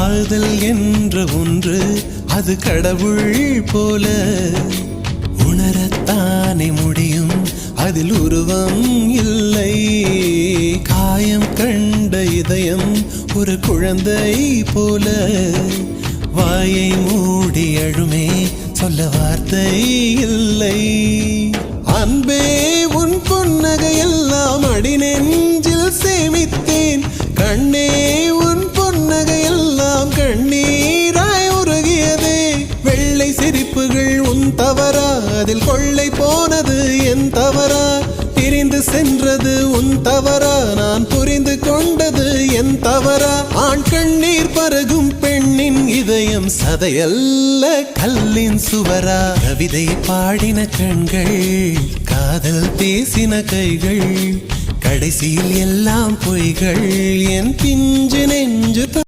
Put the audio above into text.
காதல் என்ற ஒன்று அது கடவுள் போல உணரத்தானே முடியும், அதில் உருவம் இல்லை. காயம் கண்ட இதயம் ஒரு குழந்தை போல வாயை மூடி அழுமே, சொல்ல வார்த்தை இல்லை. அன்பே உன் புன்னகையெல்லாம் அடி நெஞ்சில் சேமித்தேன், கண்ணே உன் பொன்னகையெல்லாம் கண்ணீராய் உருகியதே. வெள்ளை சிரிப்புகள் உன் தவறா, அதில் கொள்ளை போனது என் தவறா? பிரிந்து சென்றது உன் தவறா, நான் புரிந்து கொண்டது என் தவறா? ஆண் கண்ணீர் பருகும் பெண்ணின் இதயம் சதையல்ல கல்லின் சுவரா? கவிதை பாடின கண்கள், காதல் பேசின கைகள், கடைசியில் எல்லாம் பொய்கள். என் பிஞ்சு நெஞ்சு